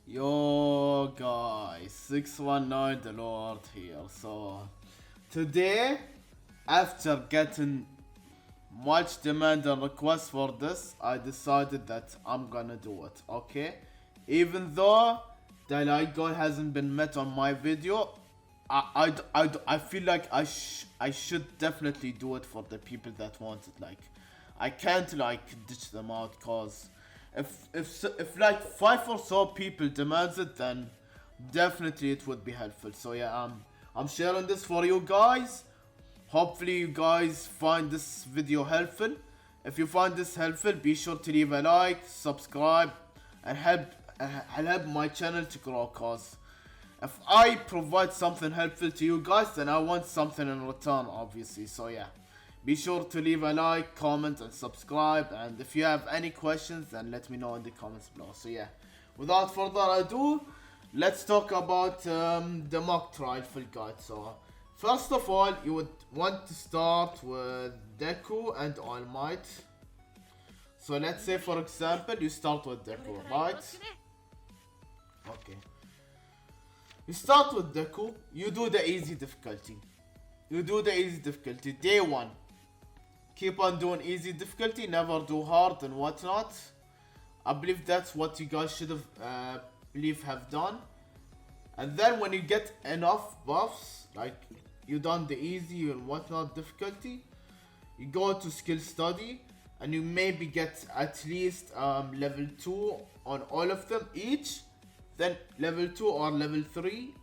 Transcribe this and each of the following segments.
Yo guys, 619 the Lord here. So today, after getting much demand and request for this, I decided that I'm gonna do it. Okay, even though the like goal hasn't been met on my video, I feel like I should definitely do it for the people that want it. Like, I can't like ditch them out, cause if like 5 or so people demands it, then definitely it would be helpful. So yeah, I'm sharing this for you guys. Hopefully you guys find this video helpful. If you find this helpful, be sure to leave a like, subscribe, and help my channel to grow, cause if I provide something helpful to you guys, then I want something in return, obviously. So yeah, be sure to leave a like, comment, and subscribe. And if you have any questions, then let me know in the comments below. So yeah, without further ado, let's talk about the mock trial full guide. So first of all, you would want to start with Deku and All Might. So let's say, for example, you start with Deku, right? Okay. You start with Deku, you do the easy difficulty. Day 1. Keep on doing easy difficulty, never do hard and whatnot. I believe that's what you guys should have done. And then when you get enough buffs, like you done the easy and whatnot difficulty, you go to skill study and you maybe get at least level 2 on all of them each. Then level 2 or level 3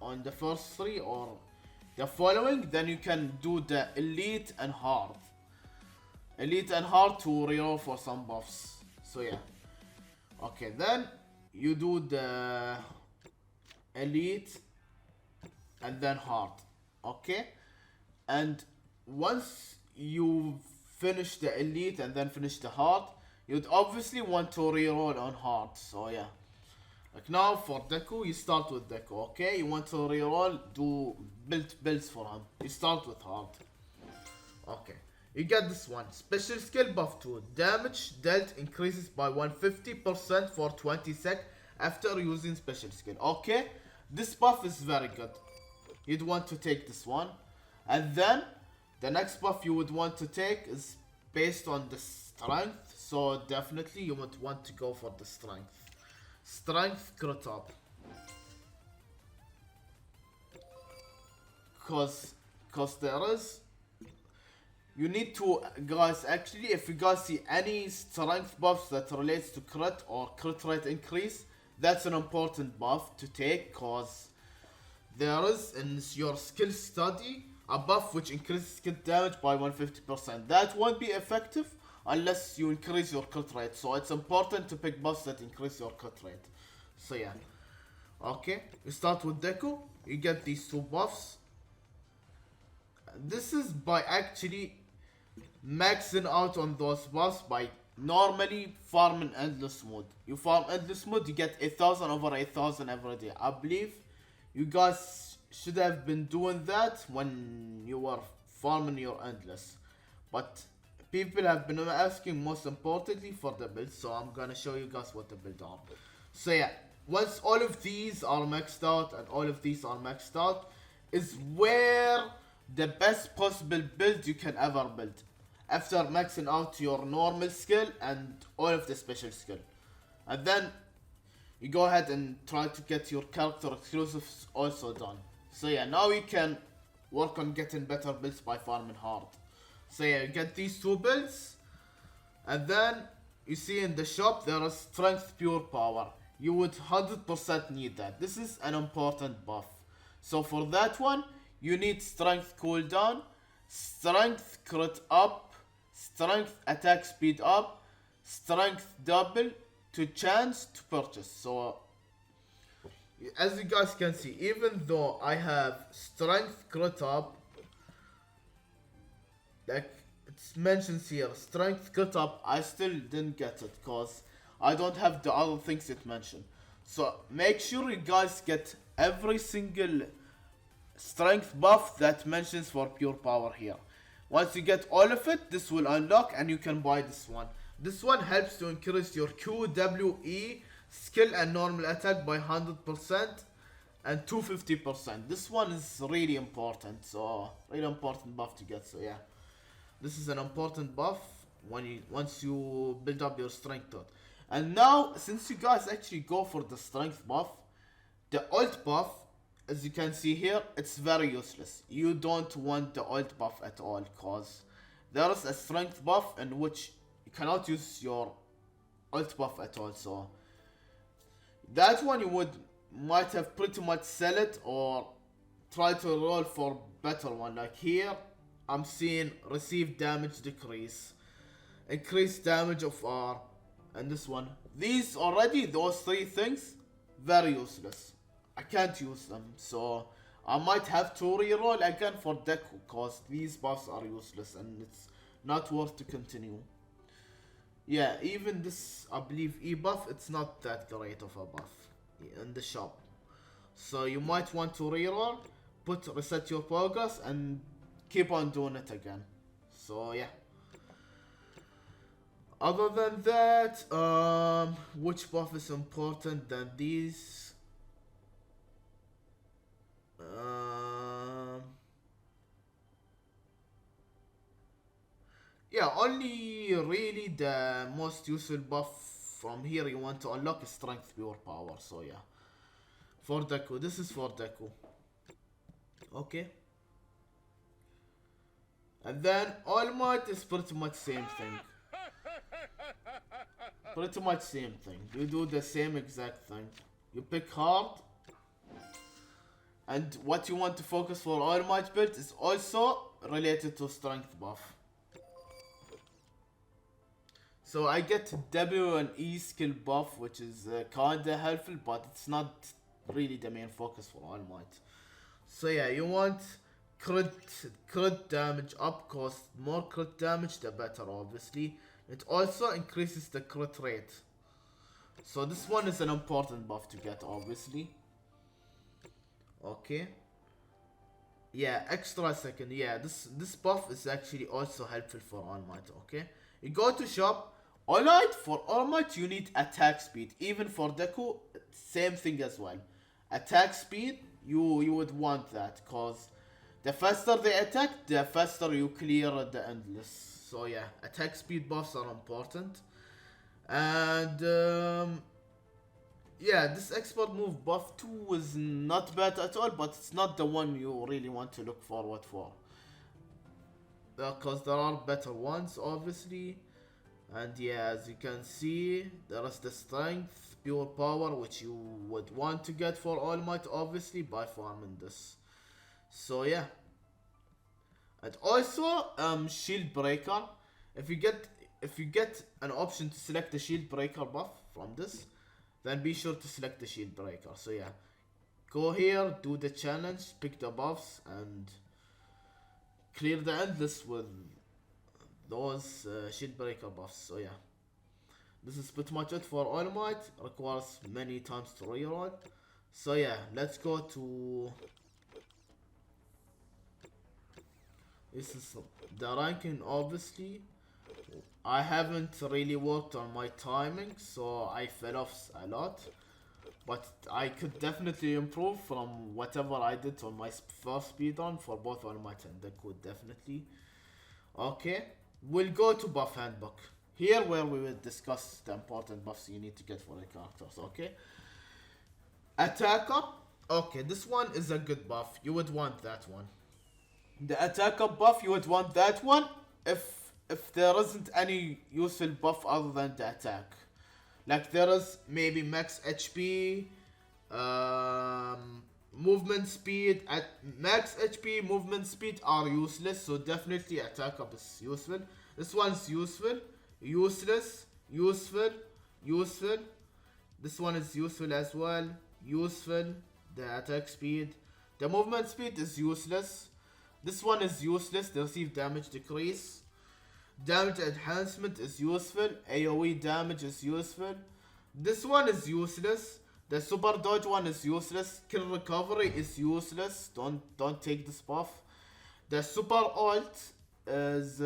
on the first 3 or the following. Then you can do the elite and hard to reroll for some buffs. So yeah, okay, then you do the elite and then hard. Okay, and once you finish the elite and then finish the hard, you'd obviously want to reroll on hard. So yeah, like now for Deku, you start with Deku. Okay, you want to reroll, do builds for him, you start with hard. Okay, you get this one. Special skill buff 2. Damage dealt increases by 150% for 20 sec after using special skill. Okay, this buff is very good. You'd want to take this one. And then the next buff you would want to take is based on the strength. So definitely you would want to go for the strength. Strength crit up. Cause there is, you need to, guys, actually, if you guys see any strength buffs that relates to crit or crit rate increase, that's an important buff to take, cause there is in your skill study a buff which increases skill damage by 150%. That won't be effective unless you increase your crit rate. So it's important to pick buffs that increase your crit rate. So yeah. Okay, you start with Deku, you get these 2 buffs. This is by actually maxing out on those buffs by normally farming endless mode. You farm endless mode, you get 8,000 over 8,000 every day. I believe you guys should have been doing that when you were farming your endless. But people have been asking most importantly for the build, so I'm gonna show you guys what the build are. So yeah, once all of these are maxed out and all of these are maxed out, is where the best possible build you can ever build. After maxing out your normal skill and all of the special skill. And then you go ahead and try to get your character exclusives also done. So yeah, now you can work on getting better builds by farming hard. So yeah, you get these 2 builds, and then you see in the shop there is strength pure power. You would 100% need that. This is an important buff. So for that one, you need strength cooldown, strength crit up, strength attack speed up, strength double to chance to purchase. So as you guys can see, even though I have strength crit up, like it's mentioned here, strength crit up, I still didn't get it because I don't have the other things it mentioned. So make sure you guys get every single strength buff that mentions for pure power here. Once you get all of it, this will unlock and you can buy this one. This one helps to increase your QWE skill and normal attack by 100% and 250%. This one is really important, so really important buff to get. So yeah, this is an important buff once you build up your strength dot. And now, since you guys actually go for the strength buff, the ult buff, as you can see here, it's very useless. You don't want the ult buff at all, cause there is a strength buff in which you cannot use your ult buff at all. So that one you might have pretty much sell it or try to roll for better one. Like here, I'm seeing receive damage decrease, increase damage of R, and this one. These already, those three things, very useless. I can't use them, so I might have to reroll again for Deku, cause these buffs are useless and it's not worth to continue. Yeah, even this, I believe, E-buff, it's not that great of a buff in the shop. So you might want to reroll, reset your progress, and keep on doing it again. So yeah. Other than that, which buff is important than these? Yeah, only really the most useful buff from here you want to unlock is strength pure power. So yeah, for Deku, this is for Deku. Okay. And then All Might is pretty much same thing. Pretty much same thing. You do the same exact thing. You pick hard. And what you want to focus for All Might build is also related to strength buff. So I get W and E skill buff, which is kinda helpful, but it's not really the main focus for All Might. So yeah, you want crit damage up, cause more crit damage the better, obviously. It also increases the crit rate. So this one is an important buff to get, obviously. Okay. Yeah, extra second. Yeah, this buff is actually also helpful for All Might. Okay. You go to shop. Alright, for All Might you need attack speed. Even for Deku, same thing as well. Attack speed, you would want that, cause the faster they attack, the faster you clear the endless. So yeah, attack speed buffs are important. And yeah, this expert move buff 2 is not bad at all, but it's not the one you really want to look forward for. Because there are better ones, obviously. And yeah, as you can see, there is the strength, pure power, which you would want to get for All Might, obviously, by farming this. So yeah. And also, shield breaker. If you get an option to select the shield breaker buff from this, then be sure to select the shield breaker. So yeah, go here, do the challenge, pick the buffs, and clear the endless with those shield breaker buffs. So yeah, this is pretty much it for All Might. Requires many times to reroll. So yeah, let's go to this is the ranking. Obviously I haven't really worked on my timing, so I fell off a lot, but I could definitely improve from whatever I did on my first speedrun for both All Might and Deku, definitely. Okay, we'll go to buff handbook. Here where we will discuss the important buffs you need to get for the characters, okay? Attacker. Okay, this one is a good buff. You would want that one. The attacker buff, you would want that one if there isn't any useful buff other than the attack. Like there is maybe max HP, movement speed. At max HP, movement speed are useless, so definitely attack up is useful. This one's useful, useless, useful, useful. This one is useful as well, useful. The attack speed, the movement speed is useless. This one is useless. The receive damage decrease. Damage enhancement is useful. AoE damage is useful. This one is useless. The super dodge one is useless. Kill recovery is useless. Don't take this buff. The super ult is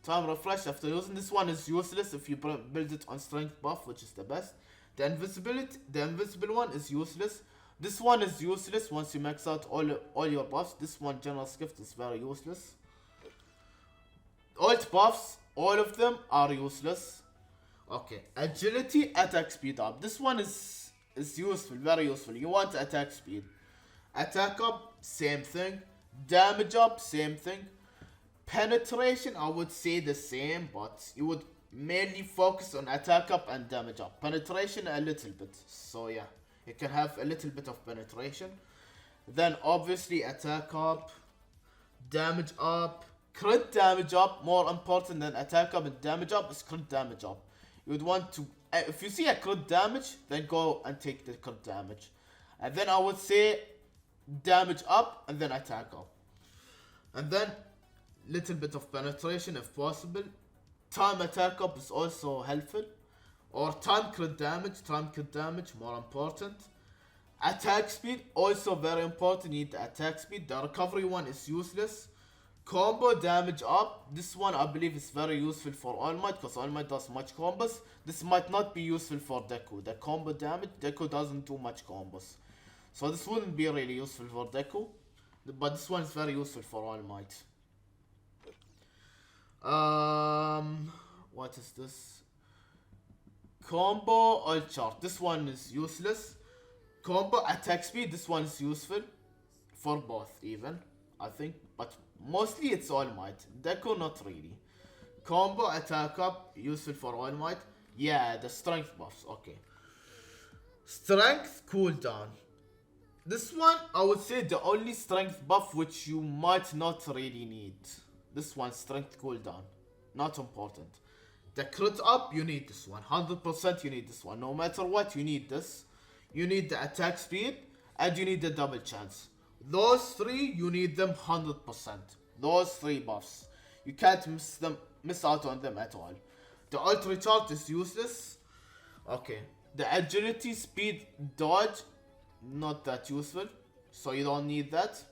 Time refresh after using this one is useless if you build it on strength buff, which is the best. The invisible one is useless. This one is useless once you max out all your buffs. This one, generous gift, is very useless. Alt buffs, all of them are useless. Okay, agility, attack speed up. This one is useful, very useful. You want attack speed. Attack up, same thing. Damage up, same thing. Penetration, I would say the same, but you would mainly focus on attack up and damage up. Penetration a little bit, so yeah, you can have a little bit of penetration. Then obviously attack up, damage up, crit damage up. More important than attack up and damage up is crit damage up. You would want to, if you see a crit damage, then go and take the crit damage. And then I would say damage up and then attack up. And then little bit of penetration if possible. Time attack up is also helpful. Or time crit damage, more important. Attack speed, also very important. You need the attack speed. The recovery one is useless. Combo damage up. This one I believe is very useful for All Might, because All Might does much combos. This might not be useful for Deku. The combo damage, Deku doesn't do much combos. So this wouldn't be really useful for Deku. But this one is very useful for All Might. What is this? Combo all chart. This one is useless. Combo attack speed. This one is useful for both, even I think, but mostly it's All Might. Deku not really. Combo attack up useful for All Might. Yeah, the strength buffs. Okay. Strength cooldown. This one I would say the only strength buff which you might not really need. This one, strength cooldown, not important. The crit up, you need this one. 100% you need this one. No matter what, you need this. You need the attack speed and you need the double chance. Those three, you need them 100%. Those three buffs. You can't miss out on them at all. The ult recharge is useless. Okay. The agility, speed, dodge, not that useful. So you don't need that.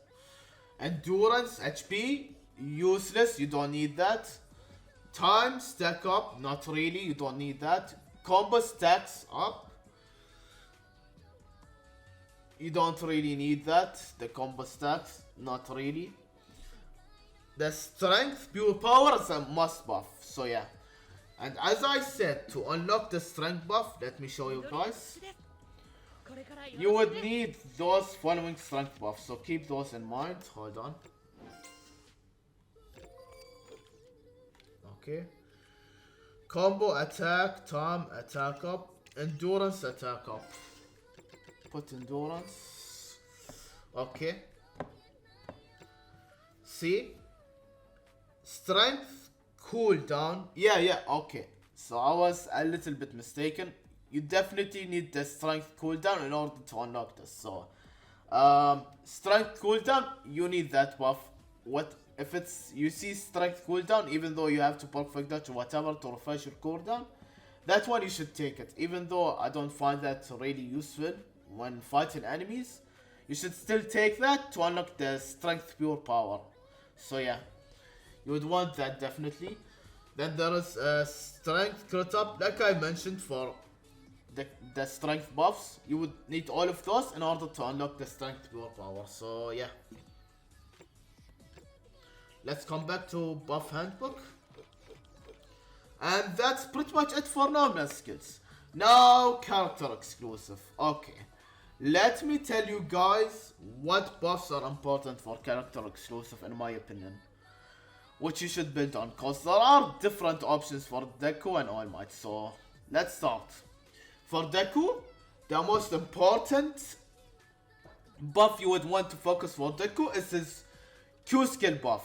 Endurance, HP, useless, you don't need that. Time, stack up, not really, you don't need that. Combo stacks up. You don't really need that. The combo stacks, not really. The strength, pure power is a must buff, so yeah. And as I said, to unlock the strength buff, let me show you guys. You would need those following strength buffs, so keep those in mind. Hold on. Okay. Combo attack, time attack up, endurance attack up. Put endurance. Okay. See? Strength cooldown. Yeah, okay. So I was a little bit mistaken. You definitely need the strength cooldown in order to unlock this. So, strength cooldown, you need that buff. What if it's, you see strength cooldown, even though you have to perfect dodge or whatever to refresh your cooldown, that one you should take it. Even though I don't find that really useful when fighting enemies, you should still take that to unlock the strength pure power. So yeah, you would want that definitely. Then there is strength crit up, like I mentioned, for the strength buffs. You would need all of those in order to unlock the strength pure power. So yeah, let's come back to buff handbook, and that's pretty much it for normal skills. Now character exclusive. Okay, let me tell you guys what buffs are important for character exclusive in my opinion, which you should build on, cause there are different options for Deku and All Might. So let's start. For Deku, the most important buff you would want to focus for Deku is his Q skill buff.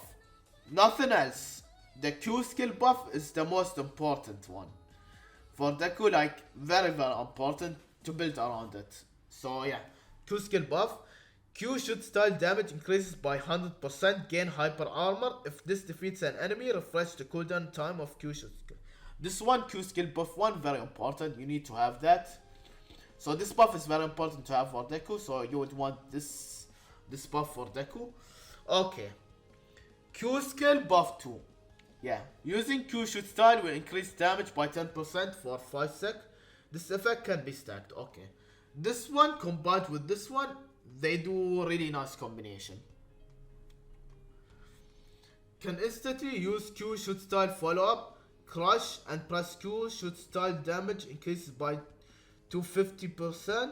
Nothing else. The Q skill buff is the most important one. For Deku, like, very important to build around it. So yeah, Q skill buff. Q shoot style damage increases by 100%, gain hyper armor. If this defeats an enemy, refresh the cooldown time of Q shoot skill. This one, Q skill buff one, very important. You need to have that. So this buff is very important to have for Deku. So you would want this buff for Deku. Okay. Q skill buff 2. Yeah, using Q shoot style will increase damage by 10% for 5 sec. This effect can be stacked. Okay, this one combined with this one, they do really nice combination. Can instantly use Q shoot style follow up, crush, and press Q shoot style damage increases by 250%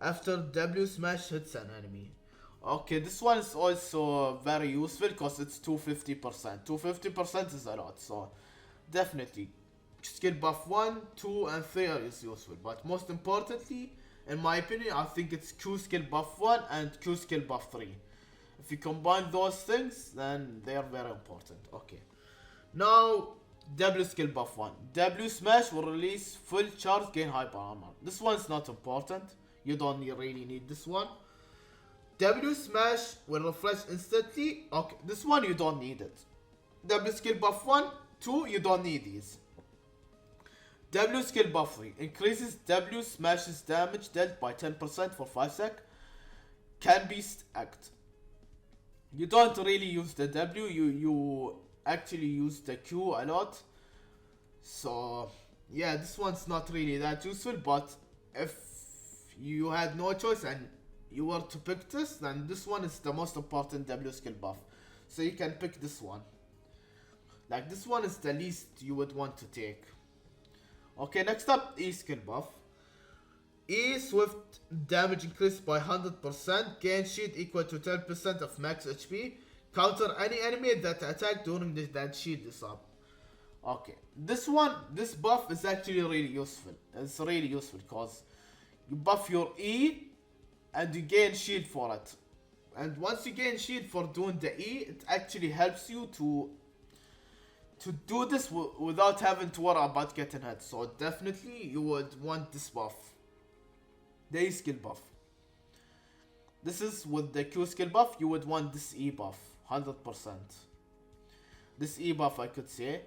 after W smash hits an enemy. Okay, this one is also very useful because it's 250%. 250% is a lot, so definitely skill buff 1, 2, and 3 is useful. But most importantly, in my opinion, I think it's Q skill buff 1 and Q skill buff 3. If you combine those things, then they are very important. Okay. Now, W skill buff 1. W smash will release full charge, gain hyper armor. This one's not important. You don't really need this one. W smash will refresh instantly. Okay, this one you don't need it. W skill buff 1, 2, you don't need these. W skill buff 3 increases W smashes damage dealt by 10% for 5 sec. Can be stacked. You don't really use the W, you actually use the Q a lot. So yeah, this one's not really that useful, but if you had no choice and you were to pick this, then this one is the most important W skill buff. So you can pick this one. Like this one is the least you would want to take. Okay, next up, E skill buff. E swift damage increased by 100%, gain shield equal to 10% of max HP, counter any enemy that attack during that shield is up. Okay, this buff is actually really useful. It's really useful because you buff your E and you gain shield for it. And once you gain shield for doing the E, it actually helps you to do this without having to worry about getting hit. So definitely you would want this buff. The E skill buff. This is with the Q skill buff, you would want this E buff, 100%. This E buff I could say.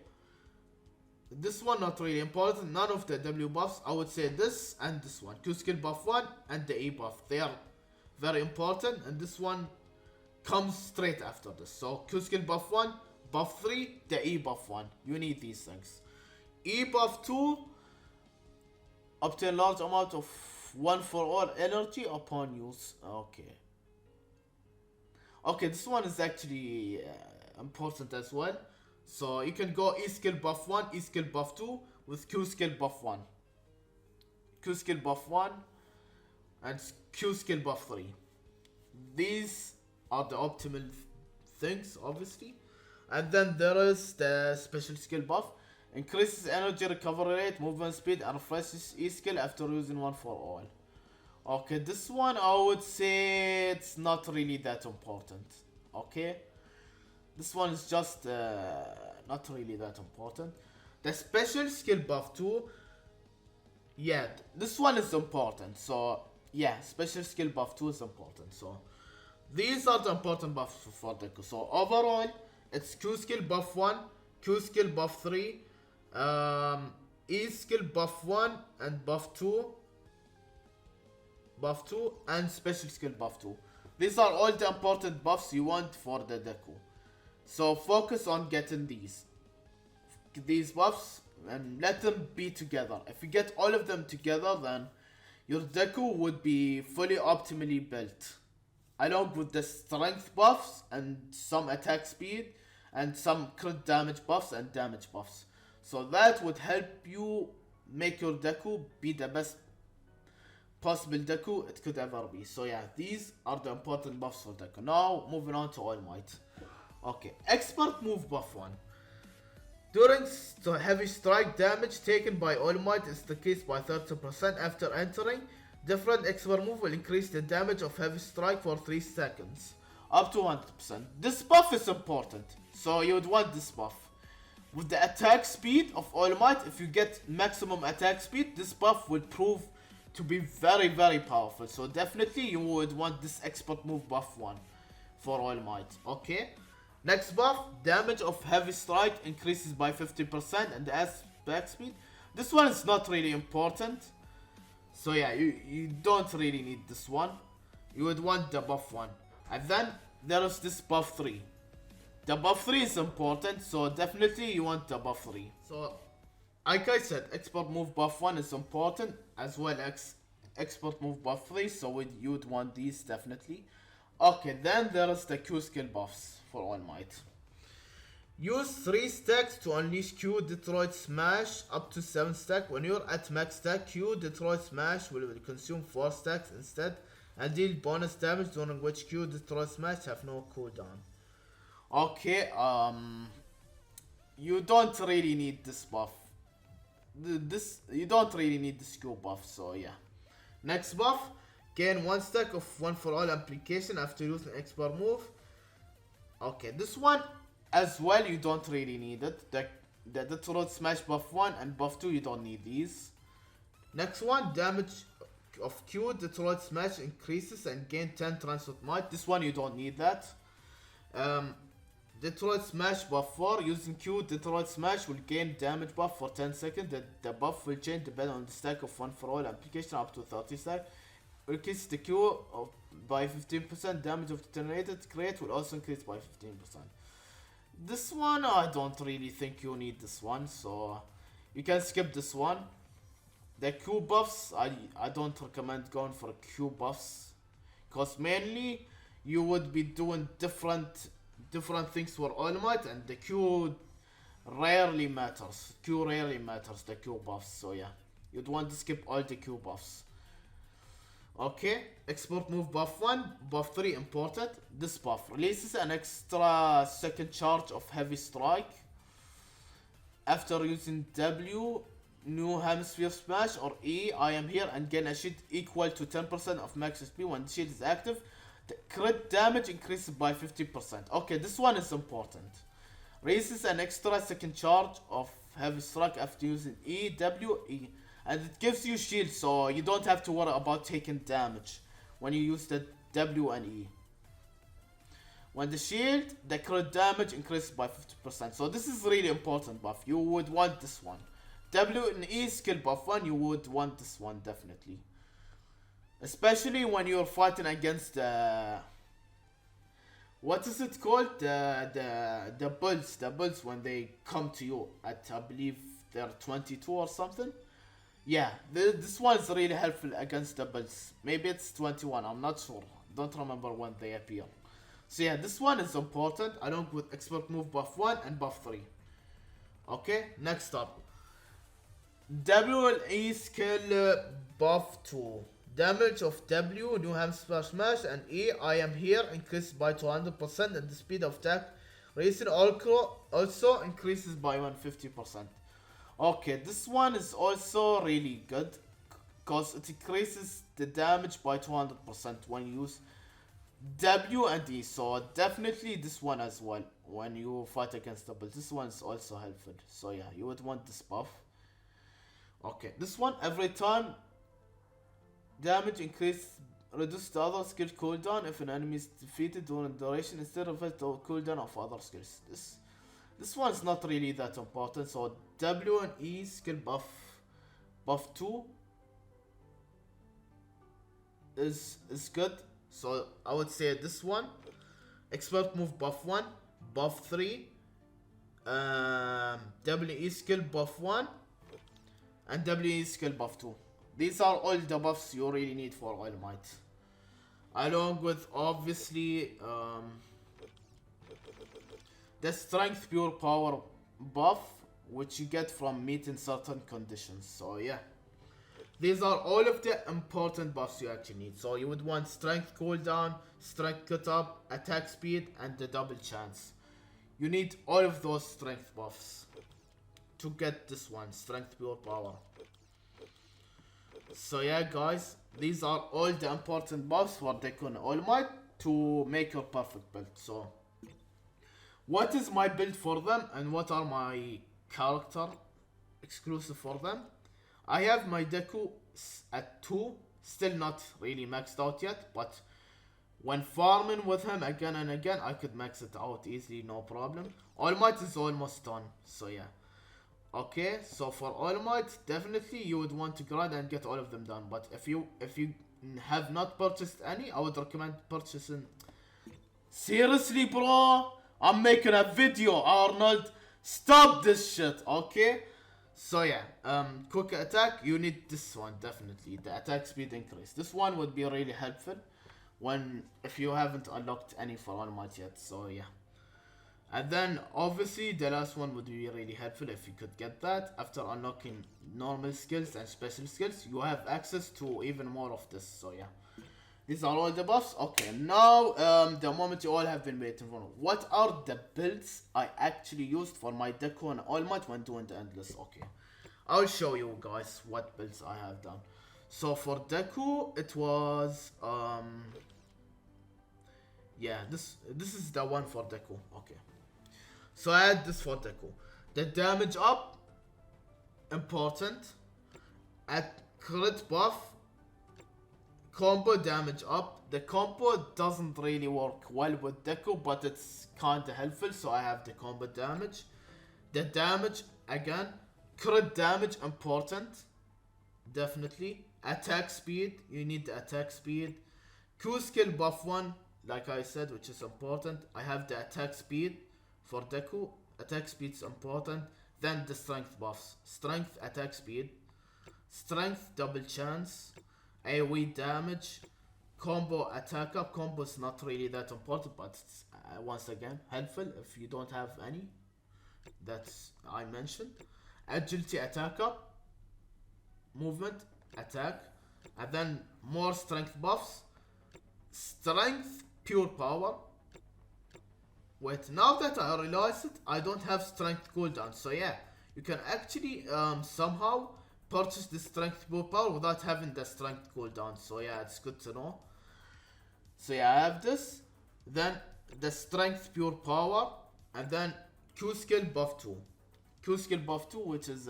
This one not really important, none of the W buffs, I would say this and this one. Q skill buff 1 and the E buff, they are very important, and this one comes straight after this. So Q skill buff 1, buff 3, the E buff 1, you need these things. E buff 2, obtain large amount of 1 for all energy upon use. Okay, this one is actually important as well. So you can go E skill buff 1, E skill buff 2 with Q skill buff 1. Q skill buff 1 and Q skill buff 3. These are the optimal things, obviously. And then there is the special skill buff. Increases energy recovery rate, movement speed, and refreshes E skill after using 1 for all. Okay, this one I would say it's not really that important. Okay, this one is just not really that important. The special skill buff 2, yeah, this one is important. So yeah, special skill buff 2 is important. So these are the important buffs for Deku. So overall, it's Q skill buff 1, Q skill buff 3, E skill buff 1 and buff 2, and special skill buff 2. These are all the important buffs you want for the Deku. So focus on getting these buffs and let them be together. If you get all of them together, then your Deku would be fully optimally built, along with the strength buffs and some attack speed and some crit damage buffs and damage buffs. So that would help you make your Deku be the best possible Deku it could ever be. So yeah, these are the important buffs for Deku. Now moving on to All Might. Okay, expert move buff 1. During heavy strike, damage taken by All Might is decreased by 30% after entering. Different expert move will increase the damage of heavy strike for 3 seconds, up to 100%. This buff is important, so you would want this buff. With the attack speed of All Might, if you get maximum attack speed, this buff would prove to be very, very powerful. So definitely you would want this expert move buff 1 for All Might. Okay. Next buff, damage of heavy strike increases by 50% and the attack speed. This one is not really important. So yeah, you don't really need this one. You would want the buff 1. And then there is this buff 3. The buff 3 is important, so definitely you want the buff 3. So, like I said, expert move buff 1 is important, as well as expert move buff 3, so you would want these definitely. Okay, then there is the Q skill buffs for All Might. Use 3 stacks to unleash Q Detroit Smash up to 7 stack. When you're at max stack, Q Detroit Smash will consume 4 stacks instead and deal bonus damage, during which Q Detroit Smash have no cooldown. Okay, you don't really need this buff. You don't really need this Q buff, so yeah. Next buff, gain 1 stack of one for all application after using expert move. Okay, this one as well, you don't really need it. The Detroit Smash buff 1 and buff 2, you don't need these. Next one, damage of Q Detroit Smash increases and gain 10 transport might. This one you don't need that. Detroit Smash buff 4, using Q Detroit Smash will gain damage buff for 10 seconds. The buff will change depending on the stack of one for all application up to 30 stack. Increase the Q by 15%. Damage of the generated crate will also increase by 15%. This one, I don't really think you need this one, so you can skip this one. The Q buffs, I don't recommend going for Q buffs, because mainly you would be doing different things for All Might, and the Q rarely matters. The Q buffs, so yeah, you'd want to skip all the Q buffs. Okay, export move buff 1, buff 3 important. This buff releases an extra second charge of heavy strike after using W, new hemisphere smash, or E, I am here, and gain a shield equal to 10% of max SP. When the shield is active, the crit damage increases by 50%. Okay, this one is important. Releases an extra second charge of heavy strike after using E, W, E. And it gives you shield, so you don't have to worry about taking damage when you use the W and E. When the shield, the crit damage increases by 50%. So this is really important buff. You would want this one. W and E skill buff 1, you would want this one definitely. Especially when you're fighting against what is it called? The bulls. The bulls when they come to you at, I believe they're 22 or something. Yeah, this one is really helpful against the bulls. Maybe it's 21, I'm not sure. Don't remember when they appear. So yeah, this one is important along with expert move buff 1 and buff 3. Okay, next up. W and E skill buff 2. Damage of W, new hamster smash, and E, I am here, increased by 200%, and the speed of attack racing also increases by 150%. Okay, this one is also really good because it increases the damage by 200% when you use W and E. So definitely this one as well when you fight against doubles. This one is also helpful. So yeah, you would want this buff. Okay, this one, every time damage increase, reduce the other skill cooldown if an enemy is defeated during duration instead of the cooldown of other skills. This one's not really that important. So W and E skill buff 2 is good. So I would say this one, expert move buff 1, buff 3, W E skill buff 1, and W E skill buff 2. These are all the buffs you really need for All Might, along with obviously the strength pure power buff, which you get from meeting certain conditions. So yeah, these are all of the important buffs you actually need. So you would want strength cooldown, strength cut up, attack speed, and the double chance. You need all of those strength buffs to get this one, strength pure power. So yeah guys, these are all the important buffs for Deku and All Might to make your perfect build. So what is my build for them and what are my character exclusive for them? I have my Deku at 2, still not really maxed out yet, but when farming with him again and again, I could max it out easily, no problem. All Might is almost done, so yeah. Okay, so for All Might, definitely you would want to grind and get all of them done. But if you have not purchased any, I would recommend purchasing. Seriously, bro? I'm making a video, Arnold. Stop this shit, okay? So yeah, quick attack, you need this one definitely. The attack speed increase. This one would be really helpful when if you haven't unlocked any for All Might yet. So yeah. And then obviously the last one would be really helpful if you could get that. After unlocking normal skills and special skills, you have access to even more of this. So yeah. These are all the buffs. Okay, now the moment you all have been waiting for. What are the builds I actually used for my Deku and All Might when doing the Endless? Okay, I'll show you guys what builds I have done. So for Deku, it was yeah, this is the one for Deku. Okay, so I had this for Deku. The damage up, important. At crit buff, combo damage up. The combo doesn't really work well with Deku, but it's kinda helpful, so I have the combo damage. The damage, again, crit damage, important. Definitely. Attack speed, you need the attack speed. Q skill buff 1, like I said, which is important. I have the attack speed for Deku. Attack speed is important. Then the strength buffs. Strength, attack speed. Strength, double chance. AoE damage, combo attack up. Combo is not really that important, but it's once again helpful if you don't have any. That's I mentioned. Agility attack up, movement attack, and then more strength buffs. Strength pure power. Wait, now that I realize it, I don't have strength cooldown. So yeah, you can actually somehow purchase the strength pure power without having the strength cooldown. So yeah, it's good to know. So yeah, I have this. Then the strength pure power, and then Q skill buff 2. Q skill buff 2, which is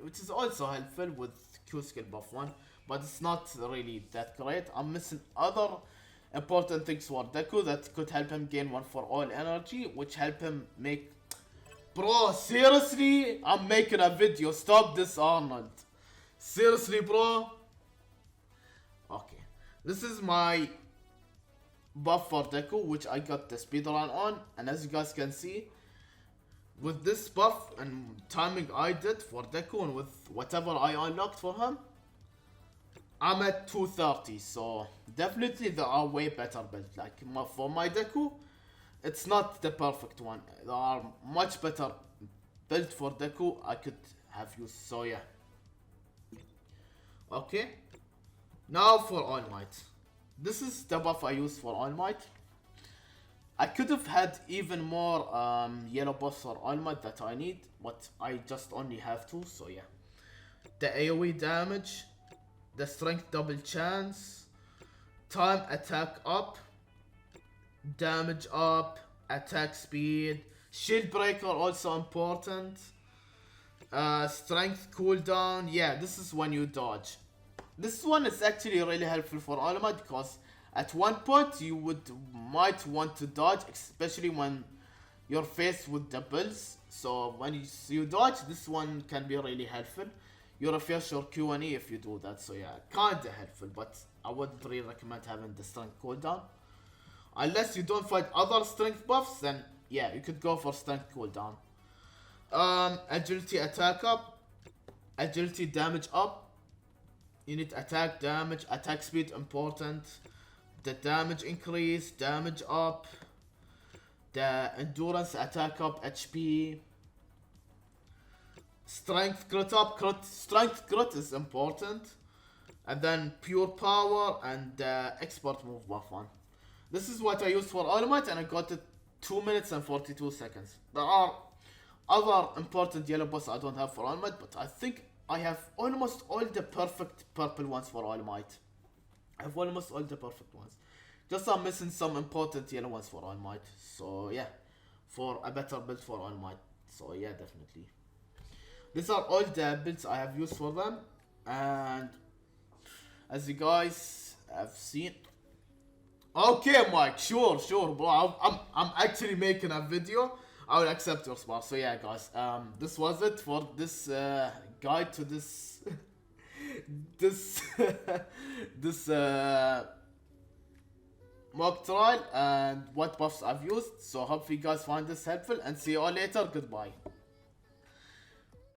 which is also helpful with Q skill buff 1, but it's not really that great. I'm missing other important things for Deku that could help him gain 1 for all energy, which help him make. Bro, seriously? I'm making a video. Stop this, Arnold. Seriously, bro? Okay. This is my buff for Deku, which I got the speedrun on. And as you guys can see, with this buff and timing I did for Deku and with whatever I unlocked for him, I'm at 230. So definitely there are way better builds. Like for my Deku, it's not the perfect one. There are much better build for Deku I could have used. So yeah. Okay. Now for All Might. This is the buff I used for All Might. I could have had even more yellow buffs for All Might that I need, but I just only have 2. So yeah. The AoE damage, the strength double chance, time attack up, damage up, attack speed, shield breaker also important, strength cooldown. Yeah, this is when you dodge. This one is actually really helpful for All Might because at one point you might want to dodge, especially when you're faced with the bills. So when you dodge, this one can be really helpful. You reverse your Q and E if you do that. So yeah, kinda helpful, but I wouldn't really recommend having the strength cooldown. Unless you don't find other strength buffs, then yeah, you could go for strength cooldown. Agility attack up, agility damage up. You need attack damage, attack speed important. The damage increase, damage up. The endurance attack up, HP. Strength crit up, strength crit is important. And then pure power and expert move buff 1. This is what I used for All Might and I got it 2 minutes and 42 seconds. There are other important yellow buffs I don't have for All Might, but I think I have almost all the perfect purple ones for All Might. I have almost all the perfect ones. Just I'm missing some important yellow ones for All Might. So yeah, for a better build for All Might. So yeah, definitely. These are all the builds I have used for them. And as you guys have seen. Okay, Mike, sure, bro. I'm actually making a video. I will accept your spot. So yeah, guys, this was it for this guide to this this mock trial and what buffs I've used. So hope you guys find this helpful and see you all later. Goodbye.